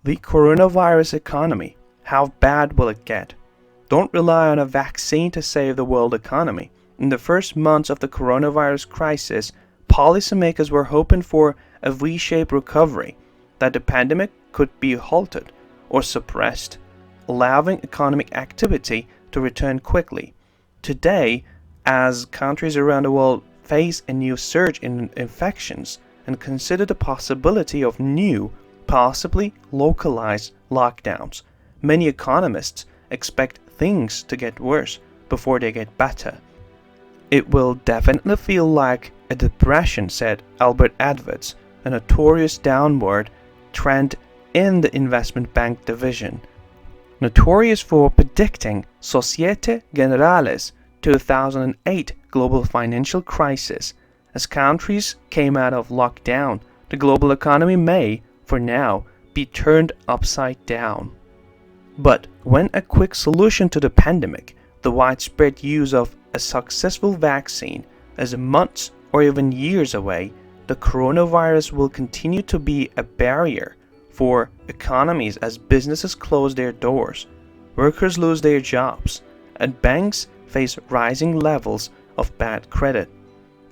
The coronavirus economy. How bad will it get? Don't rely on a vaccine to save the world economy. In the first months of the coronavirus crisis, policymakers were hoping for a V-shaped recovery, that the pandemic could be halted or suppressed, allowing economic activity to return quickly. Today, as countries around the world face a new surge in infections and consider the possibility of new, possibly localized lockdowns, many economists expect things to get worse before they get better. It will definitely feel like a depression, said Albert Edwards, a notorious downward trend in the investment bank division. Notorious for predicting Societe Generale's 2008 global financial crisis. As countries came out of lockdown, the global economy may, for now, be turned upside down. But when a quick solution to the pandemic, the widespread use of a successful vaccine, is months or even years away, the coronavirus will continue to be a barrier for economies as businesses close their doors, workers lose their jobs, and banks face rising levels of bad credit.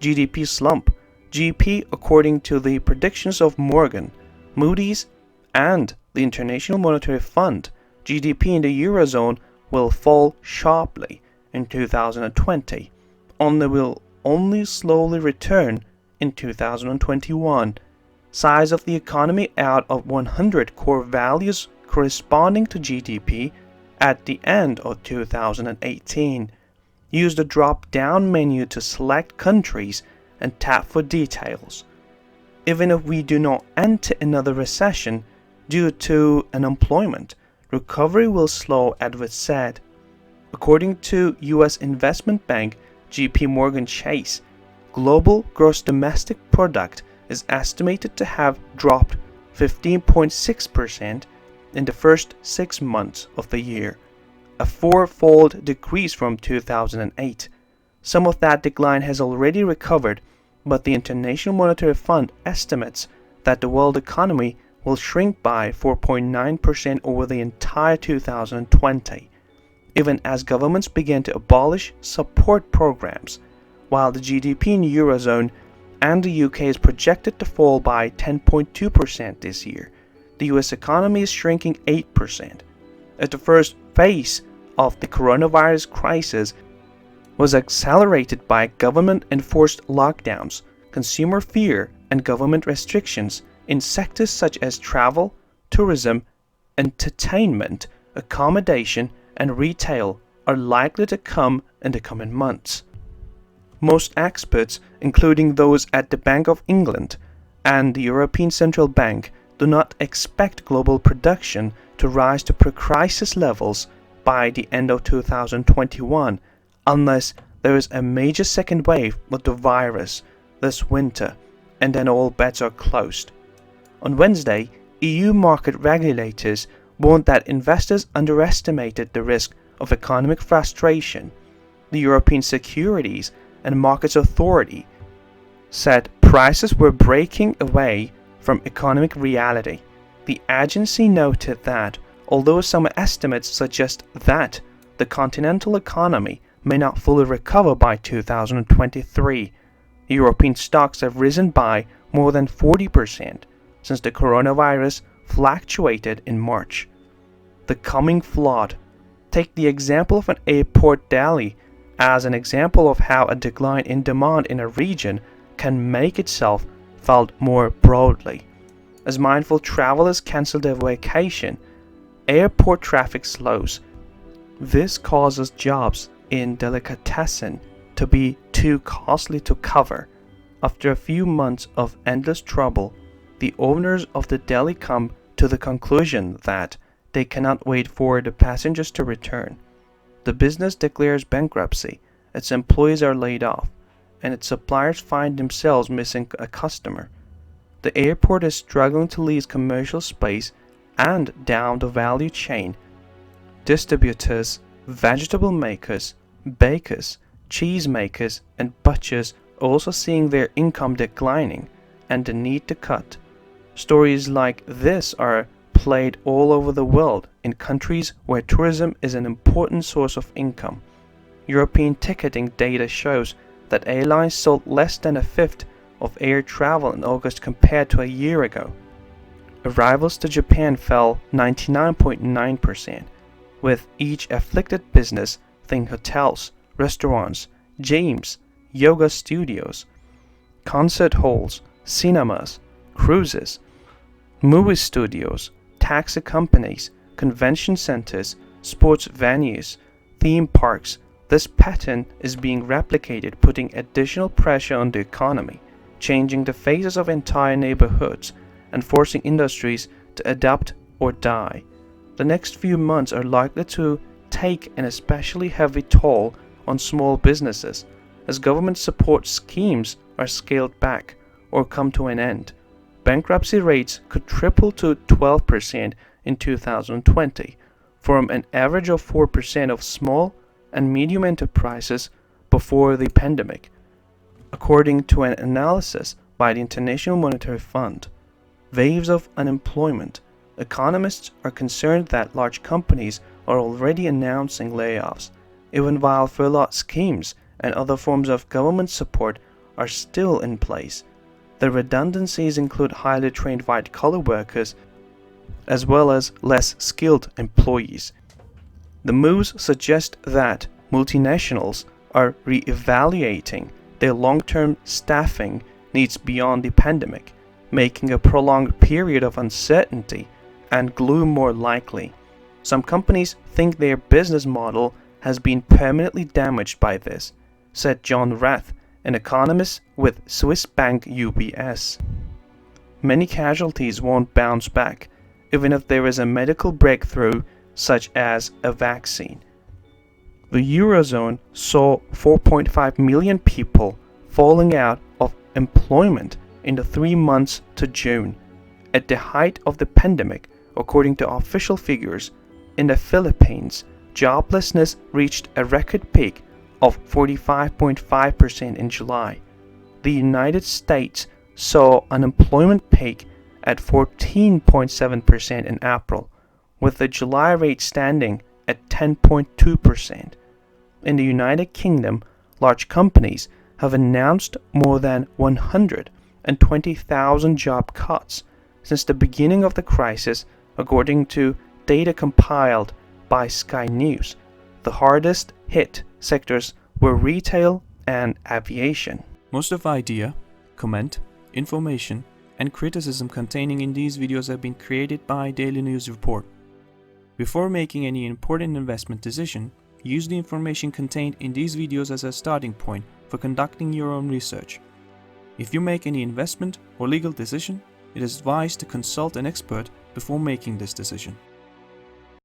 GDP slump. GDP, according to the predictions of Morgan, Moody's, and the International Monetary Fund, GDP in the Eurozone will fall sharply in 2020, will only slowly return in 2021. Size of the economy out of 100 core values corresponding to GDP at the end of 2018. Use the drop-down menu to select countries and tap for details. Even if we do not enter another recession due to unemployment, recovery will slow, Edwards said. According to U.S. investment bank J.P. Morgan Chase, global gross domestic product is estimated to have dropped 15.6% in the first 6 months of the year, a four-fold decrease from 2008. Some of that decline has already recovered, but the International Monetary Fund estimates that the world economy will shrink by 4.9% over the entire 2020, even as governments begin to abolish support programs, while the GDP in the Eurozone and the UK is projected to fall by 10.2% this year. The US economy is shrinking 8%. As the first phase of the coronavirus crisis was accelerated by government-enforced lockdowns, consumer fear, and government restrictions in sectors such as travel, tourism, entertainment, accommodation, and retail are likely to come in the coming months. Most experts, including those at the Bank of England and the European Central Bank, do not expect global production to rise to pre-crisis levels by the end of 2021 unless there is a major second wave with the virus this winter, and then all bets are closed. On Wednesday, EU market regulators warned that investors underestimated the risk of economic frustration. The European Securities and Markets Authority said prices were breaking away from economic reality. The agency noted that although some estimates suggest that the continental economy may not fully recover by 2023, European stocks have risen by more than 40% since the coronavirus fluctuated in March. The coming flood. Take the example of an airport Delhi as an example of how a decline in demand in a region can make itself felt more broadly. As mindful travelers cancel their vacation, airport traffic slows. This causes jobs in delicatessen to be too costly to cover. After a few months of endless trouble, the owners of the Delhi come to the conclusion that they cannot wait for the passengers to return. The business declares bankruptcy, its employees are laid off, and its suppliers find themselves missing a customer. The airport is struggling to lease commercial space, and down the value chain, distributors, vegetable makers, bakers, cheese makers, and butchers also seeing their income declining and the need to cut. Stories like this are played all over the world in countries where tourism is an important source of income. European ticketing data shows that airlines sold less than a fifth of air travel in August compared to a year ago. Arrivals to Japan fell 99.9%, with each afflicted business, think hotels, restaurants, gyms, yoga studios, concert halls, cinemas, cruises, movie studios, taxi companies, convention centers, sports venues, theme parks. This pattern is being replicated, putting additional pressure on the economy, changing the faces of entire neighborhoods, and forcing industries to adapt or die. The next few months are likely to take an especially heavy toll on small businesses, as government support schemes are scaled back or come to an end. Bankruptcy rates could triple to 12% in 2020, from an average of 4% of small and medium enterprises before the pandemic, according to an analysis by the International Monetary Fund. Waves of unemployment. Economists are concerned that large companies are already announcing layoffs, even while furlough schemes and other forms of government support are still in place. The redundancies include highly trained white-collar workers as well as less skilled employees. The moves suggest that multinationals are re-evaluating their long-term staffing needs beyond the pandemic, making a prolonged period of uncertainty and gloom more likely. Some companies think their business model has been permanently damaged by this, said John Rath, an economist with Swiss bank UBS. Many casualties won't bounce back, even if there is a medical breakthrough such as a vaccine. The Eurozone saw 4.5 million people falling out of employment in the 3 months to June. At the height of the pandemic, according to official figures, in the Philippines, joblessness reached a record peak of 45.5% in July. The United States saw unemployment peak at 14.7% in April, with the July rate standing at 10.2%. In the United Kingdom, large companies have announced more than 120,000 job cuts since the beginning of the crisis, according to data compiled by Sky News. The hardest hit sectors were retail and aviation. Most of the idea, comment, information, and criticism containing in these videos have been created by Daily News Report. Before making any important investment decision, use the information contained in these videos as a starting point for conducting your own research. If you make any investment or legal decision, it is advised to consult an expert before making this decision.